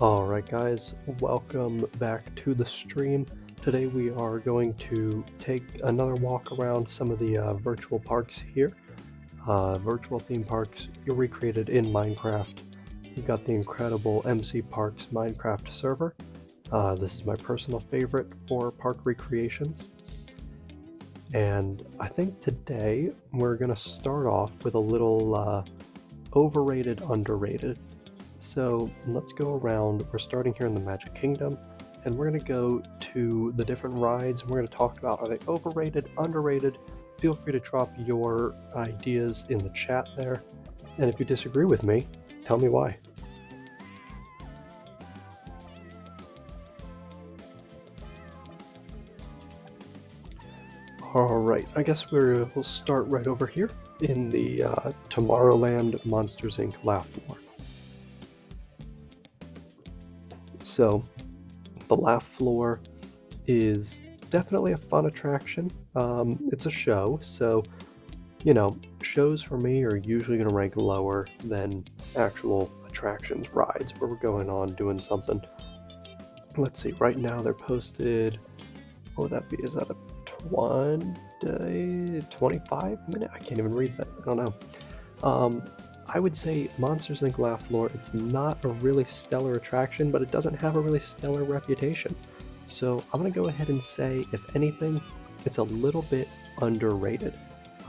Alright guys, welcome back to the stream. Today we are going to take another walk around some of the virtual parks here. Virtual theme parks recreated in Minecraft. We've got the incredible MC Parks Minecraft server. This is my personal favorite for park recreations. And I think today we're going to start off with a little overrated, underrated. So let's go around. We're starting here in the Magic Kingdom, and we're going to go to the different rides, and we're going to talk about, are they overrated, underrated? Feel free to drop your ideas in the chat there, and if you disagree with me, tell me why. Alright, I guess we'll start right over here in the Tomorrowland Monsters Inc. laugh floor. So, the laugh floor is definitely a fun attraction. It's a show, so, you know, shows for me are usually going to rank lower than actual attractions, rides, where we're going on doing something. Let's see, right now they're posted, what would that be? Is that a 25 minute? I can't even read that, I don't know. I would say Monsters Inc. Laugh Floor, it's not a really stellar attraction, but it doesn't have a really stellar reputation. So I'm going to go ahead and say, if anything, it's a little bit underrated.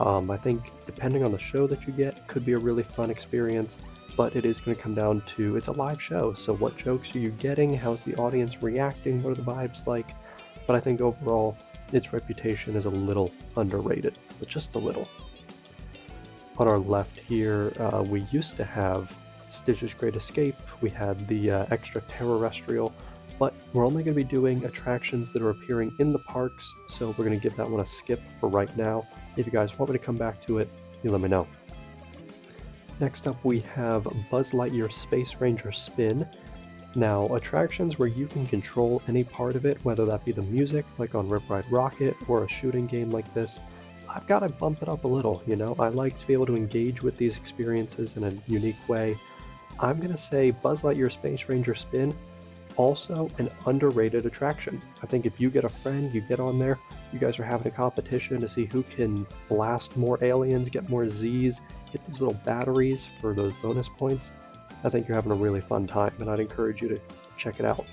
I think depending on the show that you get, it could be a really fun experience, but it is going to come down to, it's a live show, so what jokes are you getting? How's the audience reacting? What are the vibes like? But I think overall, its reputation is a little underrated, but just a little. On our left here, we used to have Stitch's Great Escape, we had the extraterrestrial, but we're only going to be doing attractions that are appearing in the parks, so we're going to give that one a skip for right now. If you guys want me to come back to it, you let me know. Next up we have Buzz Lightyear Space Ranger Spin. Now, attractions where you can control any part of it, whether that be the music, like on Rip Ride Rocket, or a shooting game like this, I've got to bump it up a little, you know? I like to be able to engage with these experiences in a unique way. I'm going to say Buzz Lightyear Space Ranger Spin, also an underrated attraction. I think if you get a friend, you get on there, you guys are having a competition to see who can blast more aliens, get more Z's, hit those little batteries for those bonus points. I think you're having a really fun time, and I'd encourage you to check it out.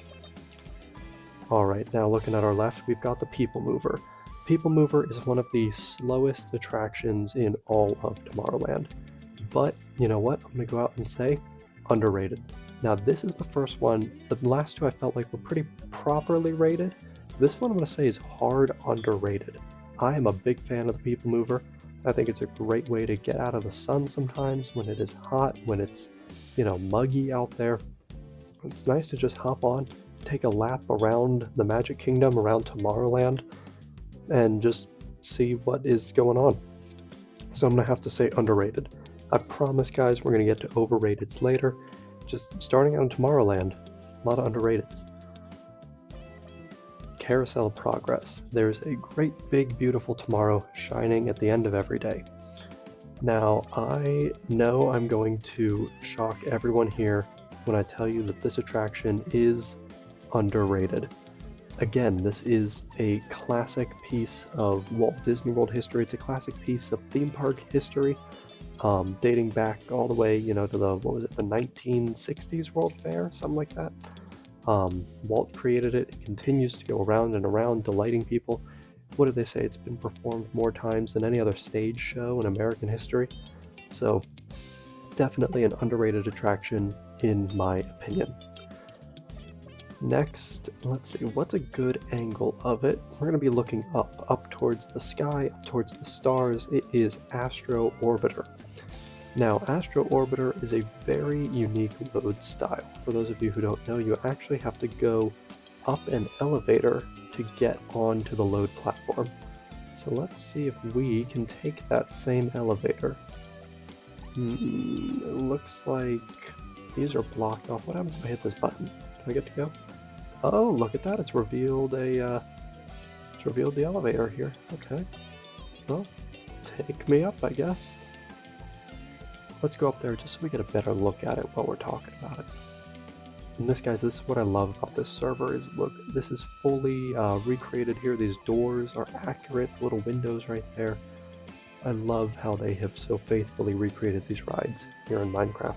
Alright, now looking at our left, we've got the People Mover. People Mover is one of the slowest attractions in all of Tomorrowland. But, you know what, I'm going to go out and say, underrated. Now this is the first one, the last two I felt like were pretty properly rated. This one I'm going to say is hard underrated. I am a big fan of the People Mover. I think it's a great way to get out of the sun sometimes when it is hot, when it's, you know, muggy out there. It's nice to just hop on, take a lap around the Magic Kingdom, around Tomorrowland, and just see what is going on. So I'm going to have to say underrated. I promise guys we're going to get to overrateds later. Just starting out in Tomorrowland, a lot of underrateds. Carousel Progress. There's a great big beautiful tomorrow shining at the end of every day. Now I know I'm going to shock everyone here when I tell you that this attraction is underrated. Again, this is a classic piece of Walt Disney World history. It's a classic piece of theme park history, dating back all the way, you know, to the, what was it, the 1960s World Fair, something like that. Walt created it. It continues to go around and around, delighting people. What did they say? It's been performed more times than any other stage show in American history. So, definitely an underrated attraction, in my opinion. Next, let's see, what's a good angle of it? We're going to be looking up towards the sky, up towards the stars. It is Astro Orbiter. Now, Astro Orbiter is a very unique load style. For those of you who don't know, you actually have to go up an elevator to get onto the load platform. So let's see if we can take that same elevator. It looks like these are blocked off. What happens if I hit this button? Do I get to go? Oh, look at that! It's revealed the elevator here. Okay. Well, take me up, I guess. Let's go up there just so we get a better look at it while we're talking about it. And this, guys, this is what I love about this server is, look, this is fully recreated here. These doors are accurate, little windows right there. I love how they have so faithfully recreated these rides here in Minecraft.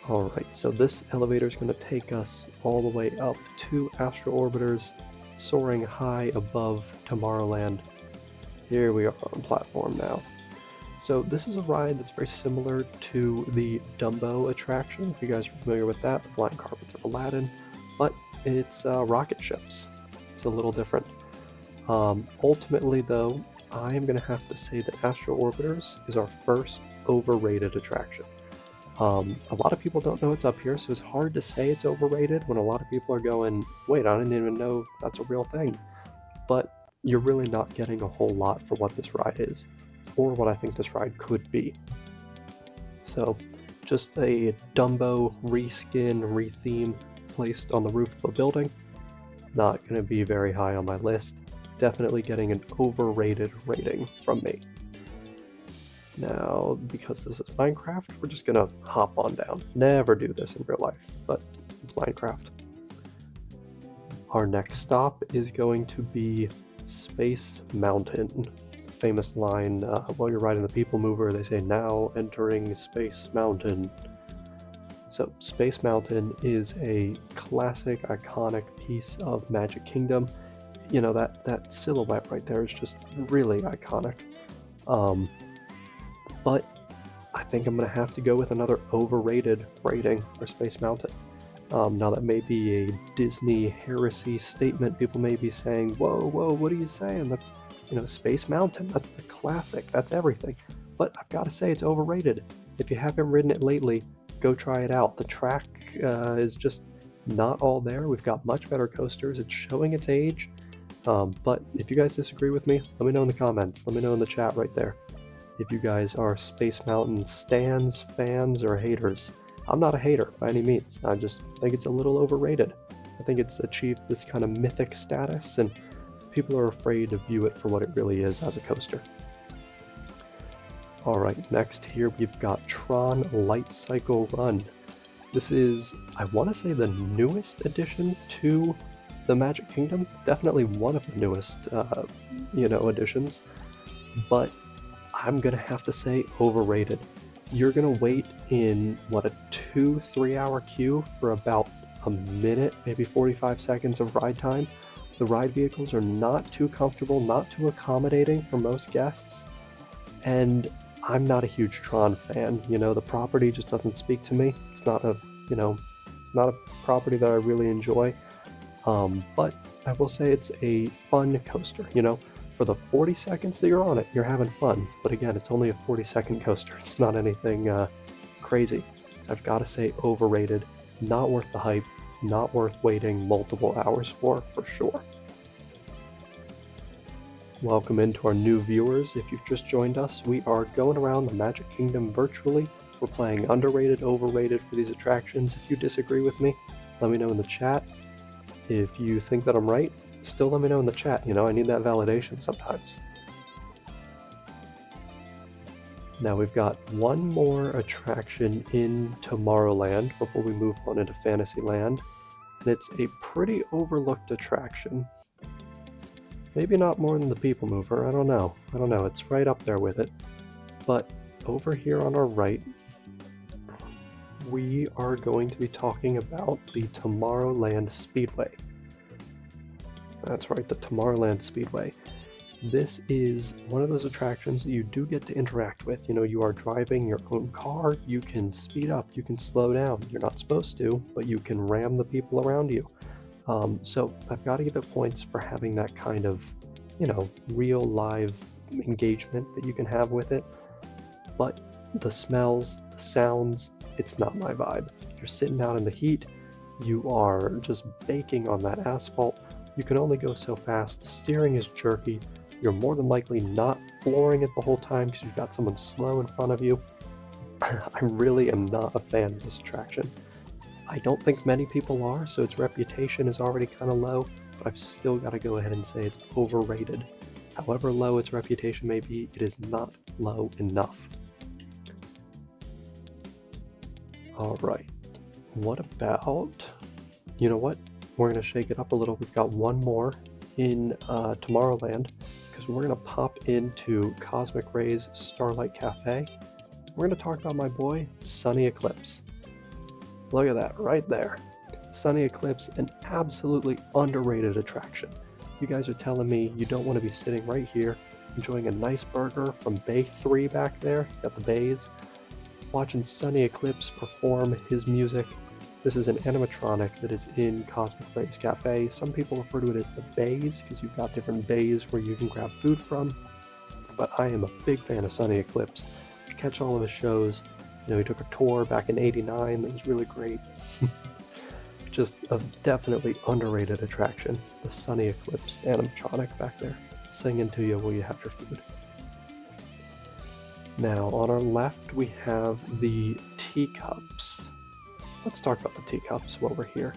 Alright, so this elevator is going to take us all the way up to Astro Orbiters, soaring high above Tomorrowland. Here we are on platform now. So this is a ride that's very similar to the Dumbo attraction, if you guys are familiar with that, the Flying Carpets of Aladdin, but it's rocket ships. It's a little different. Ultimately though, I am going to have to say that Astro Orbiters is our first overrated attraction. A lot of people don't know it's up here, so it's hard to say it's overrated when a lot of people are going, wait, I didn't even know that's a real thing. But you're really not getting a whole lot for what this ride is, or what I think this ride could be. So, just a Dumbo reskin, retheme placed on the roof of a building. Not going to be very high on my list. Definitely getting an overrated rating from me. Now, because this is Minecraft, we're just gonna hop on down. Never do this in real life, but it's Minecraft. Our next stop is going to be Space Mountain. Famous line, while you're riding the People Mover, they say, "Now entering Space Mountain." So, Space Mountain is a classic, iconic piece of Magic Kingdom. You know, that silhouette right there is just really iconic. But I think I'm going to have to go with another overrated rating for Space Mountain. Now that may be a Disney heresy statement. People may be saying, whoa, what are you saying? That's, you know, Space Mountain, that's the classic, that's everything. But I've got to say it's overrated. If you haven't ridden it lately, go try it out. The track is just not all there. We've got much better coasters. It's showing its age. But if you guys disagree with me, let me know in the comments. Let me know in the chat right there. If you guys are Space Mountain stans, fans, or haters. I'm not a hater by any means. I just think it's a little overrated. I think it's achieved this kind of mythic status, and people are afraid to view it for what it really is as a coaster. Alright, next here we've got Tron Light Cycle Run. This is, I want to say, the newest addition to the Magic Kingdom. Definitely one of the newest, additions. But I'm gonna have to say overrated. You're gonna wait in, what, a 2-3 hour queue for about a minute, maybe 45 seconds of ride time. The ride vehicles are not too comfortable, not too accommodating for most guests, and I'm not a huge Tron fan. You know, the property just doesn't speak to me. It's not a, not a property that I really enjoy. But I will say it's a fun coaster, For the 40 seconds that you're on it, you're having fun. But again, it's only a 40-second coaster. It's not anything crazy. So I've got to say overrated, not worth the hype, not worth waiting multiple hours for sure. Welcome into our new viewers. If you've just joined us, we are going around the Magic Kingdom virtually. We're playing underrated, overrated for these attractions. If you disagree with me, let me know in the chat. If you think that I'm right, still let me know in the chat. I need that validation sometimes. Now we've got one more attraction in Tomorrowland before we move on into Fantasyland, and it's a pretty overlooked attraction. Maybe not more than the People Mover, I don't know, it's right up there with it. But over here on our right, we are going to be talking about the Tomorrowland Speedway. That's right, the Tomorrowland Speedway. This is one of those attractions that you do get to interact with. You are driving your own car, you can speed up, you can slow down. You're not supposed to, but you can ram the people around you. So I've got to give it points for having that kind of, real live engagement that you can have with it. But the smells, the sounds, it's not my vibe. You're sitting out in the heat, you are just baking on that asphalt. You can only go so fast, the steering is jerky, you're more than likely not flooring it the whole time because you've got someone slow in front of you. I really am not a fan of this attraction. I don't think many people are, so its reputation is already kind of low, but I've still got to go ahead and say it's overrated. However low its reputation may be, it is not low enough. All right. What about, you know what? We're going to shake it up a little. We've got one more in Tomorrowland because we're going to pop into Cosmic Rays Starlight Cafe. We're going to talk about my boy, Sunny Eclipse. Look at that right there. Sunny Eclipse, an absolutely underrated attraction. You guys are telling me you don't want to be sitting right here enjoying a nice burger from Bay 3 back there, got the bays, watching Sunny Eclipse perform his music. This is an animatronic that is in Cosmic Rays Cafe. Some people refer to it as the bays because you've got different bays where you can grab food from, but I am a big fan of Sunny Eclipse. Catch all of his shows. You know, he took a tour back in '89 that was really great. Just a definitely underrated attraction, the Sunny Eclipse animatronic back there, singing to you while you have your food. Now, on our left, we have the teacups. Let's talk about the teacups while we're here.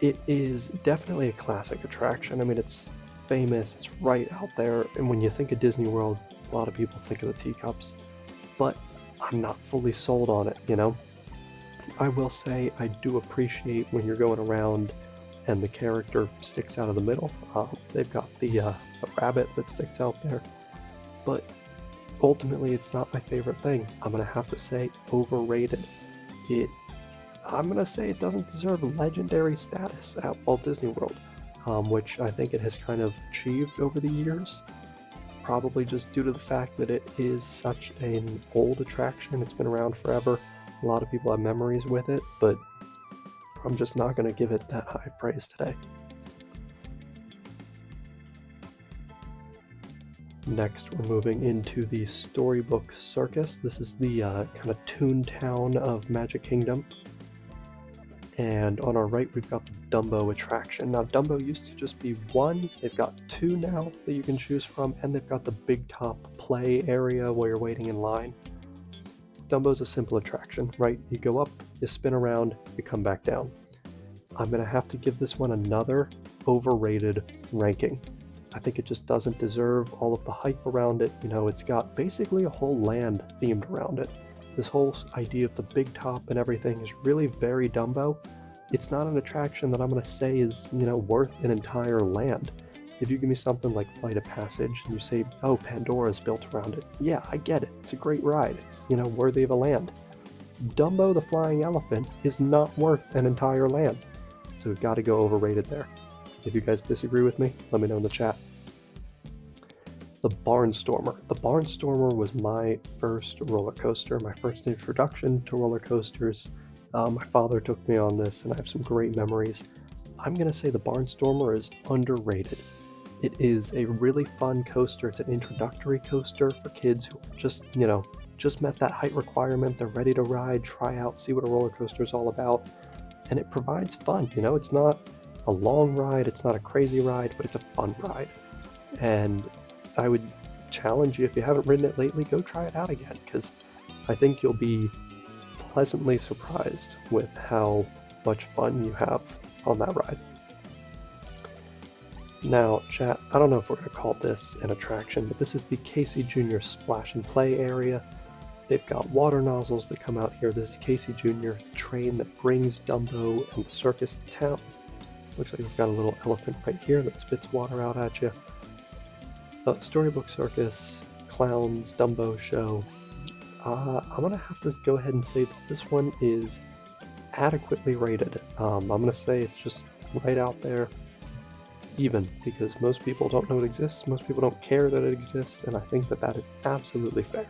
It is definitely a classic attraction. I mean, it's famous, it's right out there, and when you think of Disney World, a lot of people think of the teacups, but I'm not fully sold on it, you know? I will say I do appreciate when you're going around and the character sticks out of the middle. They've got the rabbit that sticks out there, but ultimately it's not my favorite thing. I'm gonna have to say overrated. I'm gonna say it doesn't deserve legendary status at Walt Disney World, which I think it has kind of achieved over the years. Probably just due to the fact that it is such an old attraction. It's been around forever. A lot of people have memories with it, but I'm just not going to give it that high praise today. Next, we're moving into the Storybook Circus. This is the kind of Toontown of Magic Kingdom. And on our right, we've got the Dumbo attraction. Now, Dumbo used to just be one. They've got two now that you can choose from, and they've got the Big Top play area where you're waiting in line. Dumbo's a simple attraction, right? You go up, you spin around, you come back down. I'm going to have to give this one another overrated ranking. I think it just doesn't deserve all of the hype around it. You know, it's got basically a whole land themed around it. This whole idea of the Big Top and everything is really very Dumbo. It's not an attraction that I'm going to say is, you know, worth an entire land. If you give me something like Flight of Passage and you say, oh, Pandora's built around it, yeah, I get it. It's a great ride. It's, you know, worthy of a land. Dumbo the Flying Elephant is not worth an entire land. So we've got to go overrated there. If you guys disagree with me, let me know in the chat. The Barnstormer. The Barnstormer was my first roller coaster, my first introduction to roller coasters. My father took me on this, and I have some great memories. I'm going to say the Barnstormer is underrated. It is a really fun coaster. It's an introductory coaster for kids who just, you know, just met that height requirement. They're ready to ride, try out, see what a roller coaster is all about. And it provides fun. You know, it's not a long ride, it's not a crazy ride, but it's a fun ride. And I would challenge you, if you haven't ridden it lately, go try it out again, because I think you'll be pleasantly surprised with how much fun you have on that ride. Now, chat, I don't know if we're going to call this an attraction, but this is the Casey Jr. Splash and Play area. They've got water nozzles that come out here. This is Casey Jr., the train that brings Dumbo and the circus to town. Looks like we've got a little elephant right here that spits water out at you. Storybook Circus, Clowns, Dumbo Show. I'm going to have to go ahead and say that this one is adequately rated. I'm going to say it's just right out there, even, because most people don't know it exists, most people don't care that it exists, and I think that that is absolutely fair.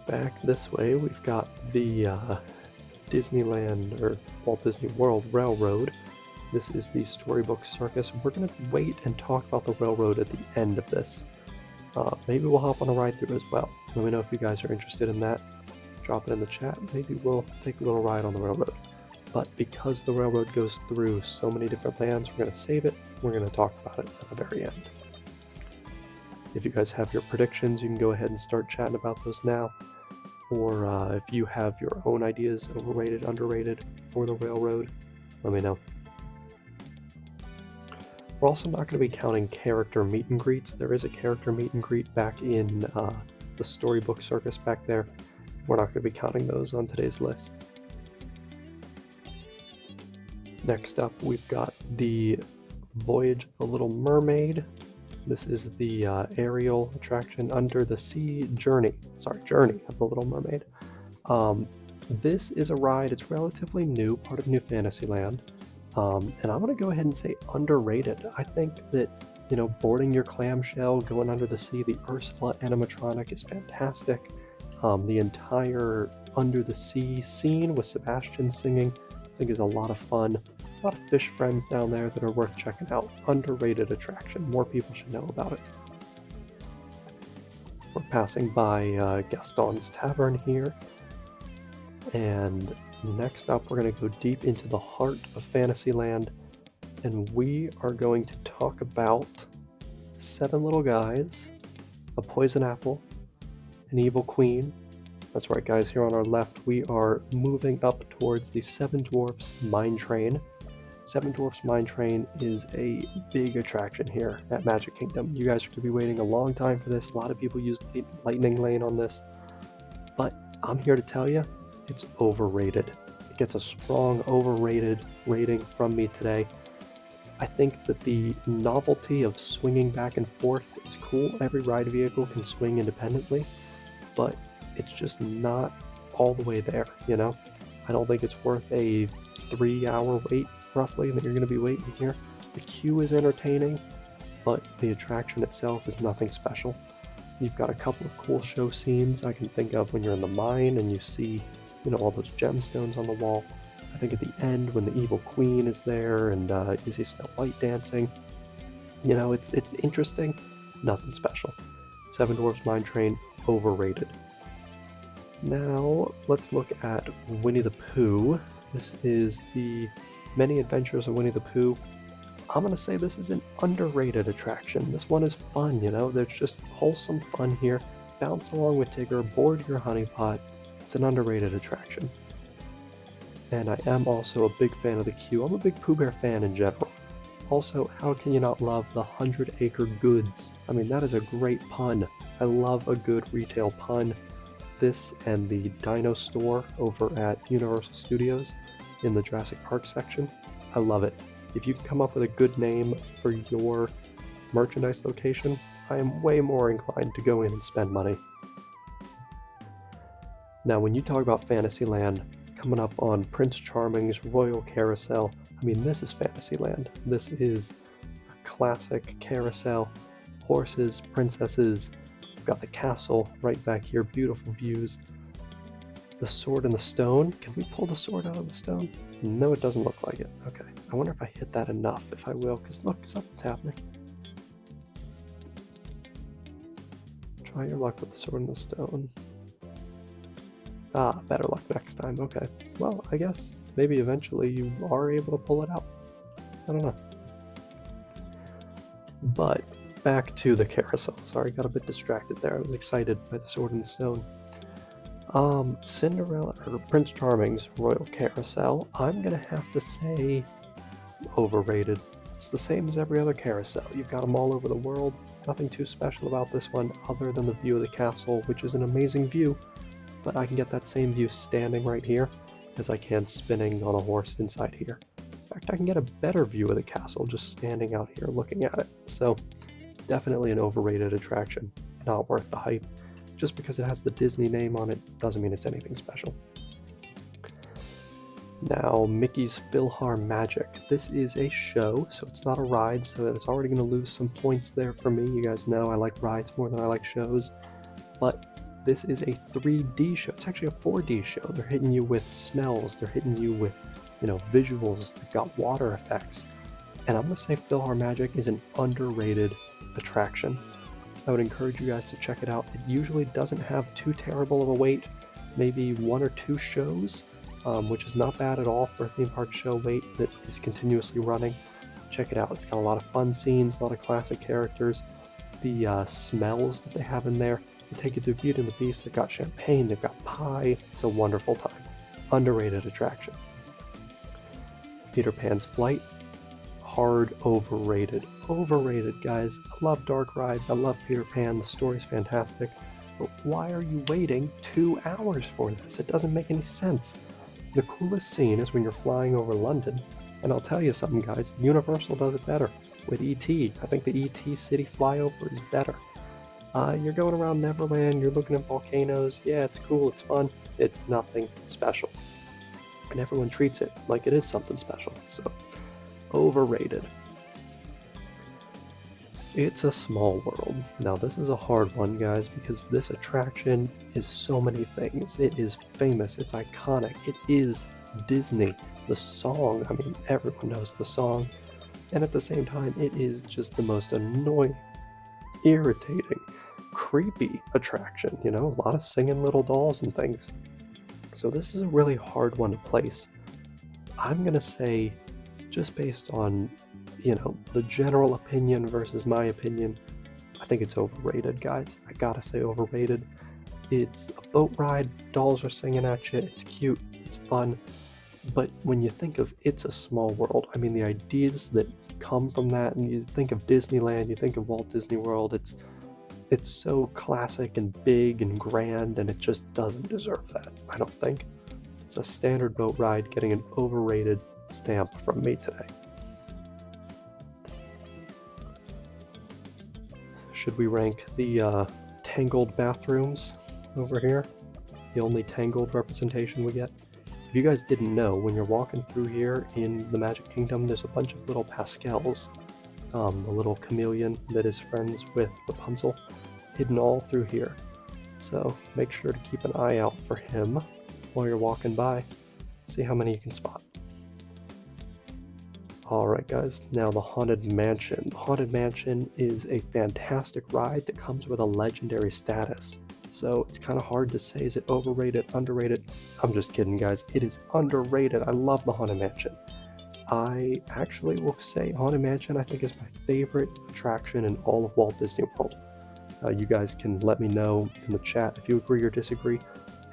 Back this way, we've got the Disneyland, or Walt Disney World Railroad. This is the Storybook Circus. We're going to wait and talk about the railroad at the end of this. Maybe we'll hop on a ride through as well. Let me know if you guys are interested in that. Drop it in the chat. Maybe we'll take a little ride on the railroad. But because the railroad goes through so many different lands, we're going to save it. We're going to talk about it at the very end. If you guys have your predictions, you can go ahead and start chatting about those now. Or if you have your own ideas, overrated, underrated, for the railroad, let me know. We're also not going to be counting character meet and greets. There is a character meet and greet back in the storybook circus back there. We're not going to be counting those on today's list. Next up, we've got the Voyage of the Little Mermaid. This is the aerial attraction under the sea journey of the Little Mermaid. This is a ride, it's relatively new, part of New Fantasyland. And I'm going to go ahead and say underrated. I think that, boarding your clamshell, going under the sea, the Ursula animatronic is fantastic. The entire under the sea scene with Sebastian singing, I think is a lot of fun. A lot of fish friends down there that are worth checking out. Underrated attraction. More people should know about it. We're passing by Gaston's Tavern here. And next up, we're going to go deep into the heart of Fantasyland. And we are going to talk about 7 Little Guys, a Poison Apple, an Evil Queen. That's right, guys. Here on our left, we are moving up towards the Seven Dwarfs Mine Train. Seven Dwarfs Mine Train is a big attraction here at Magic Kingdom. You guys are going to be waiting a long time for this. A lot of people use the Lightning Lane on this. But I'm here to tell you, it's overrated. It gets a strong overrated rating from me today. I think that the novelty of swinging back and forth is cool. Every ride vehicle can swing independently, but it's just not all the way there, I don't think it's worth a 3-hour wait, roughly, that you're going to be waiting here. The queue is entertaining, but the attraction itself is nothing special. You've got a couple of cool show scenes I can think of when you're in the mine and you see, all those gemstones on the wall. I think at the end when the Evil Queen is there and you see Snow White dancing, it's interesting, nothing special. Seven Dwarfs Mine Train, overrated. Now, let's look at Winnie the Pooh. This is the Many Adventures of Winnie the Pooh. I'm going to say this is an underrated attraction. This one is fun, there's just wholesome fun here. Bounce along with Tigger, board your honey pot. It's an underrated attraction. And I am also a big fan of the queue. I'm a big Pooh Bear fan in general. Also, how can you not love the 100 Acre Goods? I mean, that is a great pun. I love a good retail pun. This and the Dino Store over at Universal Studios in the Jurassic Park section. I love it. If you can come up with a good name for your merchandise location, I am way more inclined to go in and spend money. Now, when you talk about Fantasyland, coming up on Prince Charming's Royal Carousel, this is Fantasyland. This is a classic carousel. Horses, princesses, we've got the castle right back here, beautiful views. The sword and the stone. Can we pull the sword out of the stone? No, it doesn't look like it. Okay. I wonder if I hit that enough, if I will, because look, something's happening. Try your luck with the sword and the stone. Better luck next time. Okay. Well, I guess maybe eventually you are able to pull it out. I don't know. But back to the carousel. Sorry, got a bit distracted there. I was excited by the sword and the stone. Cinderella or Prince Charming's Royal Carousel, I'm gonna have to say overrated. It's the same as every other carousel. You've got them all over the world. Nothing too special about this one other than the view of the castle, which is an amazing view, but I can get that same view standing right here as I can spinning on a horse inside here. In fact, I can get a better view of the castle just standing out here looking at it. So definitely an overrated attraction, not worth the hype. Just because it has the Disney name on it doesn't mean it's anything special. Now, Mickey's PhilharMagic. This is a show, so it's not a ride, so it's already going to lose some points there for me. You guys know I like rides more than I like shows. But this is a 3D show. It's actually a 4D show. They're hitting you with smells. They're hitting you with, visuals. They've got water effects. And I'm going to say PhilharMagic is an underrated attraction. I would encourage you guys to check it out. It usually doesn't have too terrible of a wait, maybe 1 or 2 shows, which is not bad at all for a theme park show wait that is continuously running. Check it out. It's got a lot of fun scenes, a lot of classic characters. The smells that they have in there, they take you through Beauty and the Beast. They've got champagne, they've got pie. It's a wonderful time. Underrated attraction. Peter Pan's Flight. Hard overrated. Overrated, guys. I love dark rides. I love Peter Pan. The story's fantastic. but why are you waiting 2 hours for this? It doesn't make any sense. The coolest scene is when you're flying over London, and I'll tell you something, guys, Universal does it better. With E.T., I think the E.T. city flyover is better. You're going around Neverland, you're looking at volcanoes, yeah, it's cool, it's fun, it's nothing special. And everyone treats it like it is something special, so overrated. It's a Small World. Now this is a hard one, guys, because this attraction is so many things. It is famous, it's iconic, it is Disney. The song, I mean, everyone knows the song, and at the same time, it is just the most annoying, irritating, creepy attraction, you know, a lot of singing little dolls and things. So this is a really hard one to place. I'm gonna say, just based on, you know, the general opinion versus my opinion, I think it's overrated, guys. I gotta say overrated. It's a boat ride, dolls are singing at you, it's cute, it's fun, but when you think of It's a Small World, I mean, the ideas that come from that, and you think of Disneyland, you think of Walt Disney World, it's so classic and big and grand, and it just doesn't deserve that, I don't think. It's a standard boat ride getting an overrated stamp from me today. Should we rank the tangled bathrooms over here? The only tangled representation we get? If you guys didn't know, when you're walking through here in the Magic Kingdom, there's a bunch of little Pascals, the little chameleon that is friends with Rapunzel, hidden all through here. So make sure to keep an eye out for him while you're walking by. See how many you can spot. Alright guys, now the Haunted Mansion. The Haunted Mansion is a fantastic ride that comes with a legendary status. So it's kind of hard to say, is it overrated, underrated? I'm just kidding, guys. It is underrated. I love the Haunted Mansion. I actually will say Haunted Mansion, I think, is my favorite attraction in all of Walt Disney World. You guys can let me know in the chat if you agree or disagree.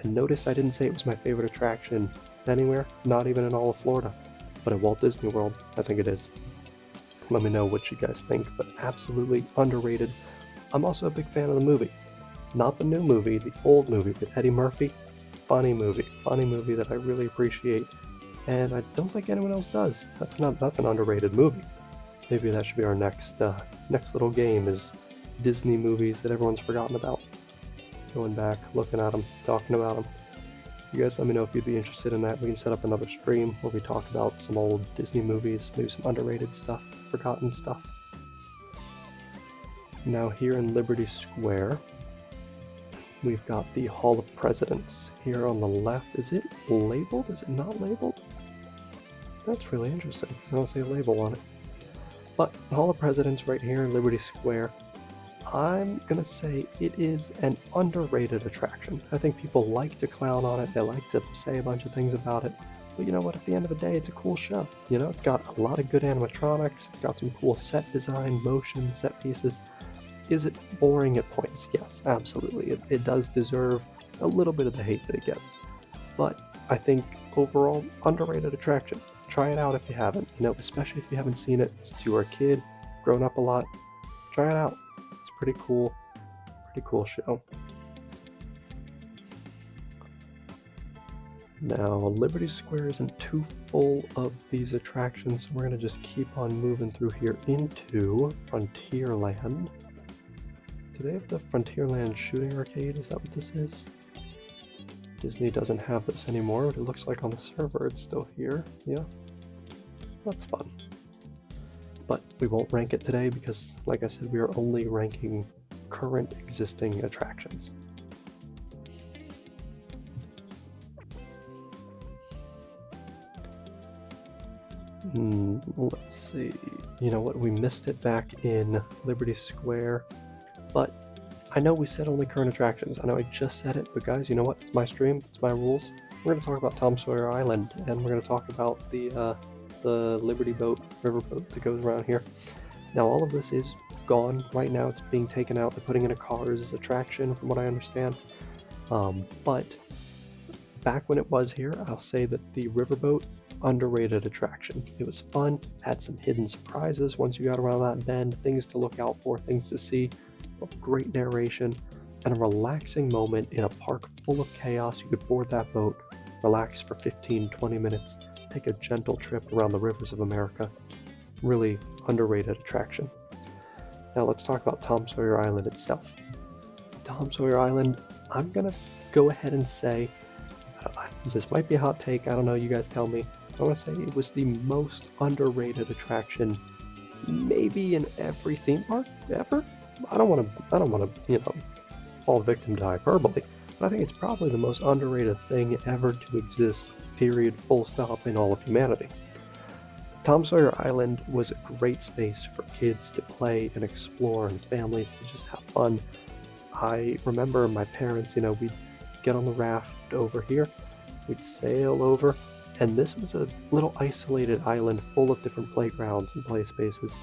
And notice I didn't say it was my favorite attraction anywhere, not even in all of Florida. But at Walt Disney World, I think it is. Let me know what you guys think, but absolutely underrated. I'm also a big fan of the movie. Not the new movie, the old movie with Eddie Murphy. Funny movie that I really appreciate, and I don't think anyone else does. That's an underrated movie. Maybe that should be our next little game, is Disney movies that everyone's forgotten about. Going back, looking at them, talking about them. You guys let me know if you'd be interested in that. We can set up another stream where we talk about some old Disney movies, maybe some underrated stuff, forgotten stuff. Now here in Liberty Square, we've got the Hall of Presidents here on the left. Is it labeled? Is it not labeled? That's really interesting. I don't see a label on it. But the Hall of Presidents right here in Liberty Square, I'm gonna say it is an underrated attraction. I think people like to clown on it, they like to say a bunch of things about it, but you know what, at the end of the day, it's a cool show. You know, it's got a lot of good animatronics, it's got some cool set design, motion, set pieces. Is it boring at points? Yes, absolutely. It does deserve a little bit of the hate that it gets. But I think overall, underrated attraction. Try it out if you haven't, you know, especially if you haven't seen it since you were a kid, grown up a lot. Try it out. It's pretty cool show. Now, Liberty Square isn't too full of these attractions, so we're gonna just keep on moving through here into Frontierland. Do they have the Frontierland shooting arcade? Is that what this is? Disney doesn't have this anymore, but it looks like on the server it's still here. Yeah, that's fun. But we won't rank it today because, like I said, we are only ranking current existing attractions. Let's see. You know what? We missed it back in Liberty Square, but I know we said only current attractions. I know I just said it, but guys, you know what? It's my stream. It's my rules. We're going to talk about Tom Sawyer Island, and we're going to talk about the Liberty boat, riverboat that goes around here. Now, all of this is gone right now. It's being taken out. They're putting in a Cars attraction, from what I understand. But back when it was here, I'll say that the riverboat, underrated attraction. It was fun, had some hidden surprises once you got around that bend, things to look out for, things to see, great narration. and a relaxing moment in a park full of chaos. You could board that boat, relax for 15-20 minutes, take a gentle trip around the rivers of America. Really underrated attraction. Now let's talk about Tom Sawyer Island itself. Tom Sawyer Island, I'm gonna go ahead and say, this might be a hot take, I don't know, you guys tell me. I want to say it was the most underrated attraction maybe in every theme park ever. I don't want to, fall victim to hyperbole, but I think it's probably the most underrated thing ever to exist, period, full stop, in all of humanity. Tom Sawyer Island was a great space for kids to play and explore and families to just have fun. I remember my parents, we'd get on the raft over here, we'd sail over, and this was a little isolated island full of different playgrounds and play spaces.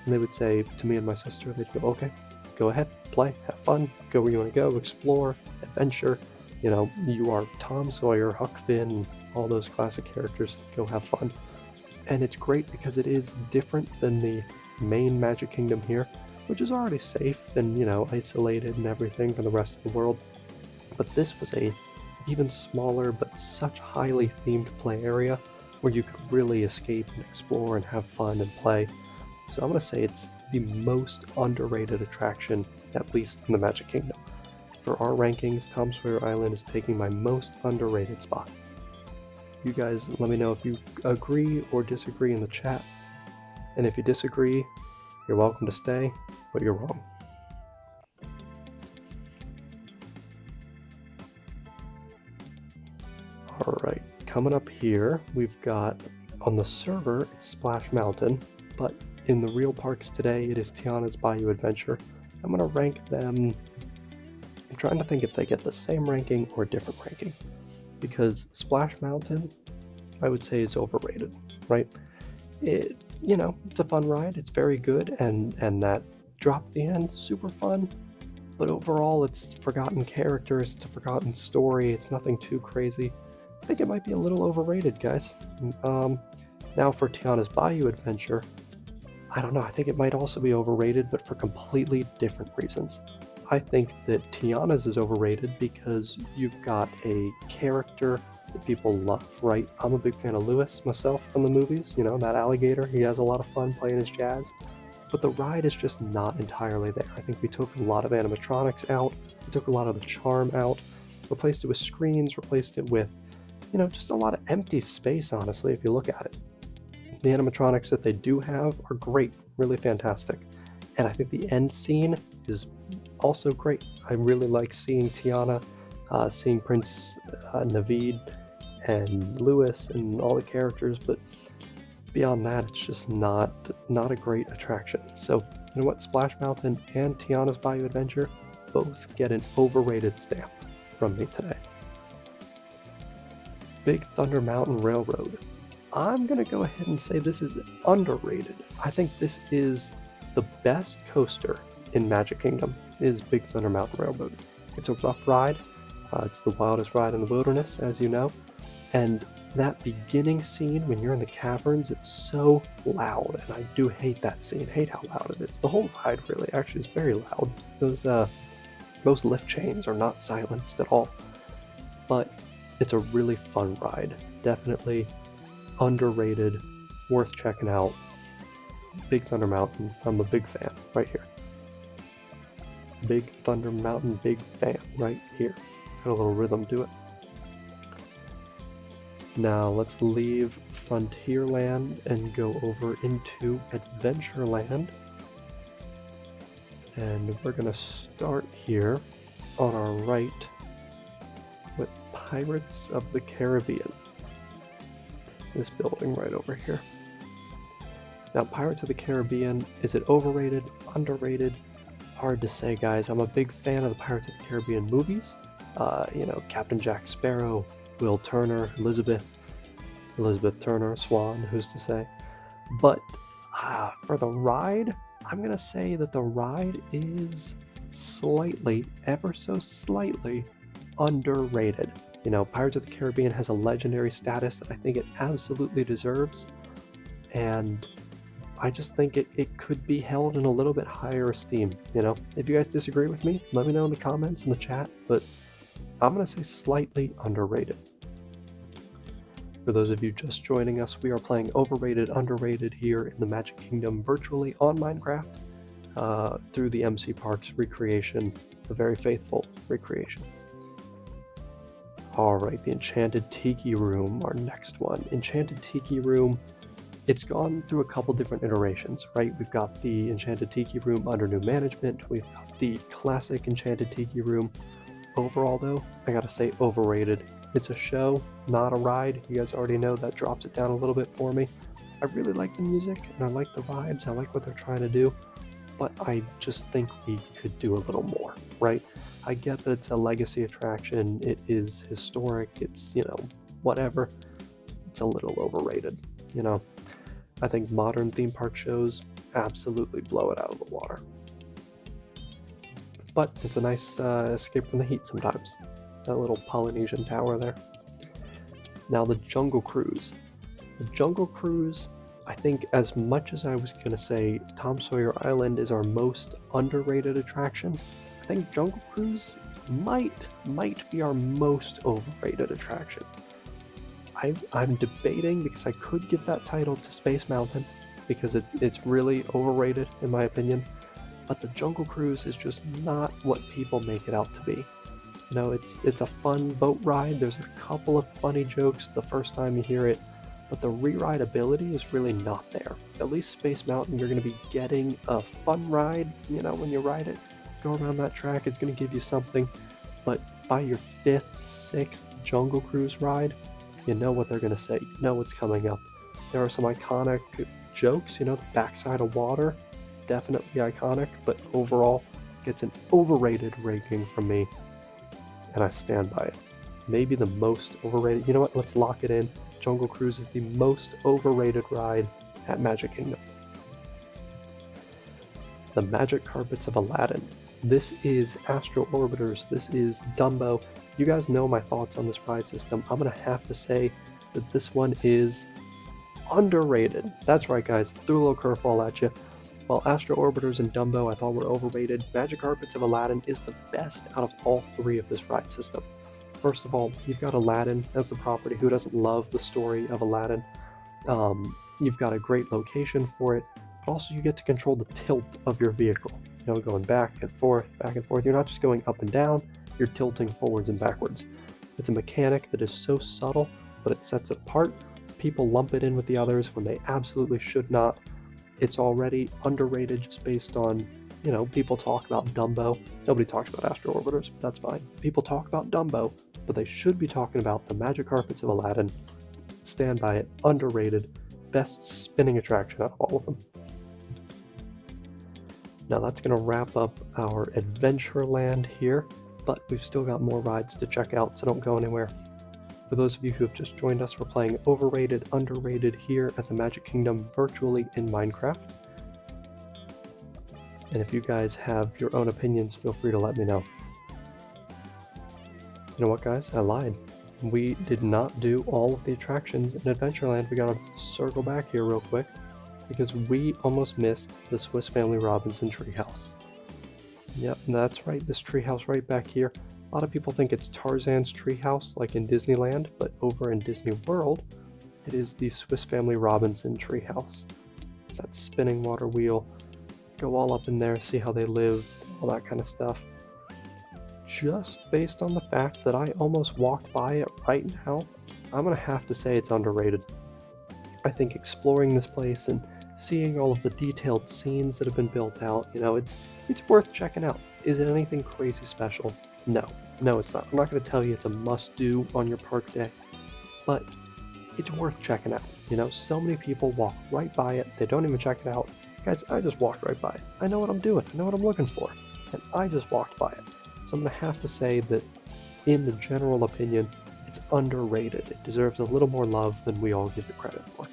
And they would say to me and my sister, they'd go, okay, go ahead, play, have fun, go where you want to go, explore, adventure. You are Tom Sawyer, Huck Finn, all those classic characters, go have fun. And it's great because it is different than the main Magic Kingdom here, which is already safe and, isolated and everything from the rest of the world. But this was a even smaller but such highly themed play area where you could really escape and explore and have fun and play. So I'm going to say it's the most underrated attraction, at least in the Magic Kingdom. For our rankings, Tom Sawyer Island is taking my most underrated spot. You guys let me know if you agree or disagree in the chat. And if you disagree, you're welcome to stay, but you're wrong. Alright, coming up here, we've got, on the server, it's Splash Mountain, but in the real parks today, it is Tiana's Bayou Adventure. I'm going to rank them. I'm trying to think if they get the same ranking or a different ranking, because Splash Mountain, I would say, is overrated, right? It's a fun ride, it's very good, and that drop at the end, super fun, but overall it's forgotten characters, it's a forgotten story, it's nothing too crazy. I think it might be a little overrated, guys. Now for Tiana's Bayou Adventure, I don't know, I think it might also be overrated, but for completely different reasons. I think that Tiana's is overrated because you've got a character that people love, right? I'm a big fan of Lewis myself from the movies, that alligator. He has a lot of fun playing his jazz, but the ride is just not entirely there. I think we took a lot of animatronics out, we took a lot of the charm out, replaced it with screens, replaced it with, just a lot of empty space, honestly, if you look at it. The animatronics that they do have are great, really fantastic. And I think the end scene is also great. I really like seeing Tiana, seeing Prince Naveed and Lewis and all the characters, but beyond that, it's just not a great attraction. So, you know what? Splash Mountain and Tiana's Bayou Adventure both get an overrated stamp from me today. Big Thunder Mountain Railroad. I'm going to go ahead and say this is underrated. I think this is the best coaster in Magic Kingdom, is Big Thunder Mountain Railroad. It's a rough ride. It's the wildest ride in the wilderness, as you know. And that beginning scene when you're in the caverns, it's so loud. And I do hate that scene, hate how loud it is. The whole ride really actually is very loud. Those lift chains are not silenced at all. But it's a really fun ride. Definitely underrated, worth checking out. Big Thunder Mountain, I'm a big fan right here. Big Thunder Mountain, big fan right here. Got a little rhythm to it. Now let's leave Frontierland and go over into Adventureland. And we're gonna start here on our right with Pirates of the Caribbean. This building right over here. Now, Pirates of the Caribbean, is it overrated, underrated? Hard to say, guys. I'm a big fan of the Pirates of the Caribbean movies. Captain Jack Sparrow, Will Turner, Elizabeth Turner, Swan, who's to say? But for the ride, I'm going to say that the ride is slightly, ever so slightly, underrated. Pirates of the Caribbean has a legendary status that I think it absolutely deserves. And I just think it could be held in a little bit higher esteem, you know? If you guys disagree with me, let me know in the comments in the chat, but I'm going to say slightly underrated. For those of you just joining us, we are playing Overrated, Underrated here in the Magic Kingdom virtually on Minecraft through the MC Parks recreation, the very faithful recreation. Alright, the Enchanted Tiki Room, our next one. Enchanted Tiki Room, it's gone through a couple different iterations, right? We've got the Enchanted Tiki Room under new management, we've got the classic Enchanted Tiki Room. Overall though, I gotta say overrated. It's a show, not a ride. You guys already know that drops it down a little bit for me. I really like the music, and I like the vibes, I like what they're trying to do, but I just think we could do a little more, right? I get that it's a legacy attraction, it is historic, it's, you know, whatever. It's a little overrated, you know? I think modern theme park shows absolutely blow it out of the water. But it's a nice escape from the heat sometimes. That little Polynesian tower there. Now the Jungle Cruise. The Jungle Cruise, I think as much as I was going to say Tom Sawyer Island is our most underrated attraction, I think Jungle Cruise might be our most overrated attraction. I'm debating because I could give that title to Space Mountain because it's really overrated in my opinion, but the Jungle Cruise is just not what people make it out to be. You know, it's a fun boat ride, there's a couple of funny jokes the first time you hear it, but the re-rideability is really not there. At least Space Mountain, you're going to be getting a fun ride, you know, when you ride it. Go around that track, it's going to give you something, but by your 5th, 6th Jungle Cruise ride, you know what they're going to say, you know what's coming up. There are some iconic jokes, you know, the backside of water, definitely iconic, but overall gets an overrated ranking from me, and I stand by it. Maybe the most overrated, you know what, let's lock it in. Jungle Cruise is the most overrated ride at Magic Kingdom. The Magic Carpets of Aladdin. This is Astro Orbiters, this is Dumbo. You guys know my thoughts on this ride system. I'm gonna have to say that this one is underrated. That's right guys, threw a little curveball at you. While Astro Orbiters and Dumbo I thought were overrated, Magic Carpets of Aladdin is the best out of all 3 of this ride system. First of all, you've got Aladdin as the property. Who doesn't love the story of Aladdin? You've got a great location for it, but also you get to control the tilt of your vehicle. You know, going back and forth, back and forth. You're not just going up and down, you're tilting forwards and backwards. It's a mechanic that is so subtle, but it sets it apart. People lump it in with the others when they absolutely should not. It's already underrated just based on, you know, people talk about Dumbo. Nobody talks about Astro Orbiters, but that's fine. People talk about Dumbo, but they should be talking about the Magic Carpets of Aladdin. Stand by it, underrated, best spinning attraction out of all of them. Now that's going to wrap up our Adventureland here, but we've still got more rides to check out, so don't go anywhere. For those of you who have just joined us, we're playing Overrated, Underrated here at the Magic Kingdom virtually in Minecraft. And if you guys have your own opinions, feel free to let me know. You know what guys, I lied. We did not do all of the attractions in Adventureland. We gotta circle back here real quick because we almost missed the Swiss Family Robinson treehouse. Yep, that's right, this treehouse right back here. A lot of people think it's Tarzan's treehouse like in Disneyland, but over in Disney World, it is the Swiss Family Robinson treehouse. That spinning water wheel, go all up in there, see how they lived, all that kind of stuff. Just based on the fact that I almost walked by it right now, I'm gonna have to say it's underrated. I think exploring this place and seeing all of the detailed scenes that have been built out, you know, it's worth checking out. Is it anything crazy special? No, it's not. I'm not going to tell you it's a must-do on your park day, but it's worth checking out. You know, so many people walk right by it. They don't even check it out. Guys, I just walked right by it. I know what I'm doing. I know what I'm looking for, and I just walked by it. So I'm going to have to say that, in the general opinion, it's underrated. It deserves a little more love than we all give it credit for.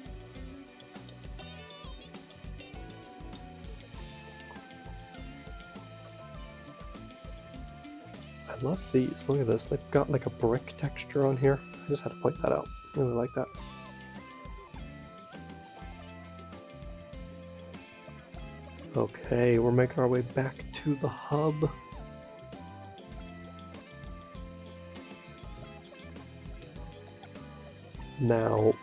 I love these. Look at this. They've got like a brick texture on here. I just had to point that out. I really like that. Okay, we're making our way back to the hub. Now,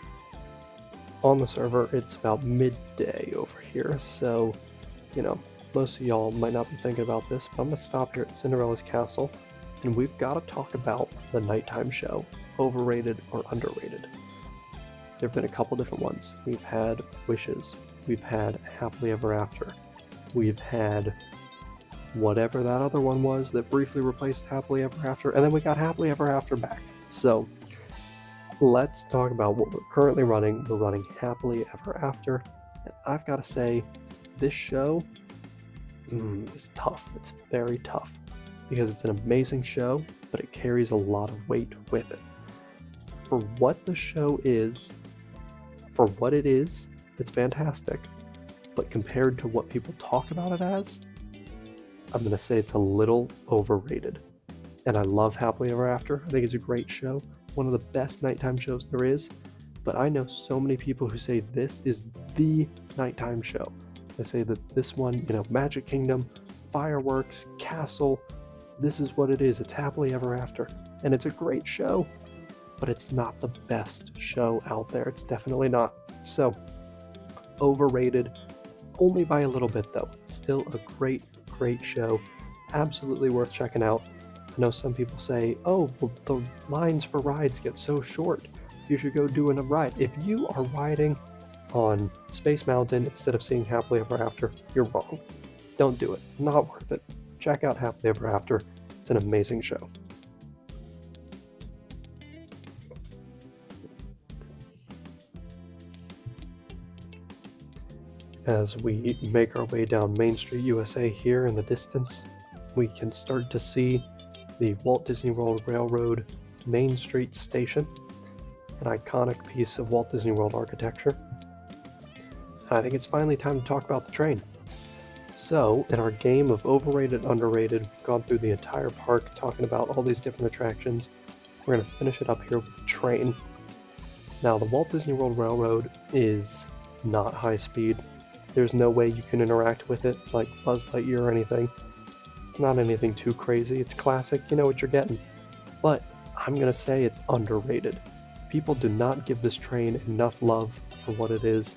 on the server, it's about midday over here, so, you know, most of y'all might not be thinking about this, but I'm going to stop here at Cinderella's castle, and we've got to talk about the nighttime show, overrated or underrated. There have been a couple different ones. We've had Wishes, we've had Happily Ever After, we've had whatever that other one was that briefly replaced Happily Ever After, and then we got Happily Ever After back. So let's talk about what we're currently running. We're running Happily Ever After, and I've got to say, this show is tough. It's very tough because it's an amazing show, but it carries a lot of weight with it. For what the show is, for what it is, it's fantastic. But compared to what people talk about it as, I'm going to say it's a little overrated. And I love Happily Ever After. I think it's a great show, one of the best nighttime shows there is. But I know so many people who say this is the nighttime show. They say that this one, you know, Magic Kingdom, fireworks, castle, this is what it is. It's Happily Ever After. And it's a great show, but it's not the best show out there. It's definitely not. So, overrated, only by a little bit though. Still a great show. Absolutely worth checking out. I know some people say, oh, well, the lines for rides get so short. You should go do a ride. If you are riding on Space Mountain instead of seeing Happily Ever After, you're wrong. Don't do it. Not worth it. Check out Happily Ever After. It's an amazing show. As we make our way down Main Street, USA here in the distance, we can start to see the Walt Disney World Railroad Main Street Station, an iconic piece of Walt Disney World architecture. I think it's finally time to talk about the train. So, in our game of overrated, underrated, we've gone through the entire park talking about all these different attractions. We're going to finish it up here with the train. Now, the Walt Disney World Railroad is not high speed. There's no way you can interact with it like Buzz Lightyear or anything. It's not anything too crazy. It's classic, you know what you're getting. But I'm going to say it's underrated. People do not give this train enough love for what it is.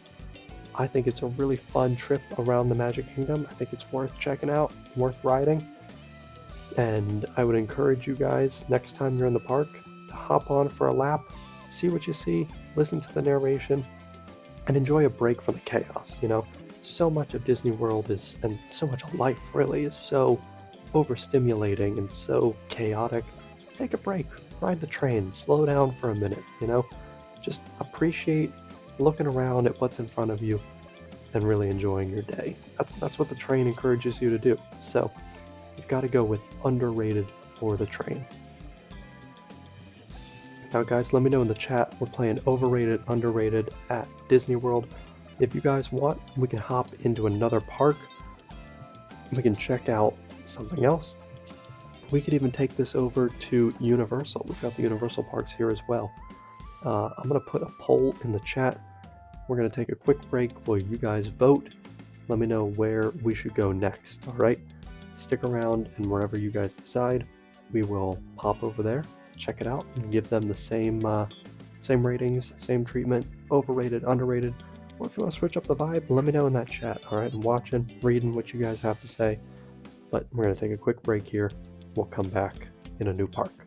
I think it's a really fun trip around the Magic Kingdom. I think it's worth checking out, worth riding. And I would encourage you guys, next time you're in the park, to hop on for a lap, see what you see, listen to the narration, and enjoy a break from the chaos, you know? So much of Disney World is, and so much of life really, is so overstimulating and so chaotic. Take a break, ride the train, slow down for a minute, you know? Just appreciate looking around at what's in front of you and really enjoying your day. That's what the train encourages you to do. So you've got to go with underrated for the train. Now guys, let me know in the chat. We're playing overrated, underrated at Disney World. If you guys want, we can hop into another park. We can check out something else. We could even take this over to Universal. We've got the Universal parks here as well. I'm going to put a poll in the chat. We're going to take a quick break while you guys vote. Let me know where we should go next, all right? Stick around, and wherever you guys decide, we will pop over there, check it out, and give them the same ratings, same treatment, overrated, underrated. Or if you want to switch up the vibe, let me know in that chat, all right? I'm watching, reading what you guys have to say. But we're going to take a quick break here. We'll come back in a new park.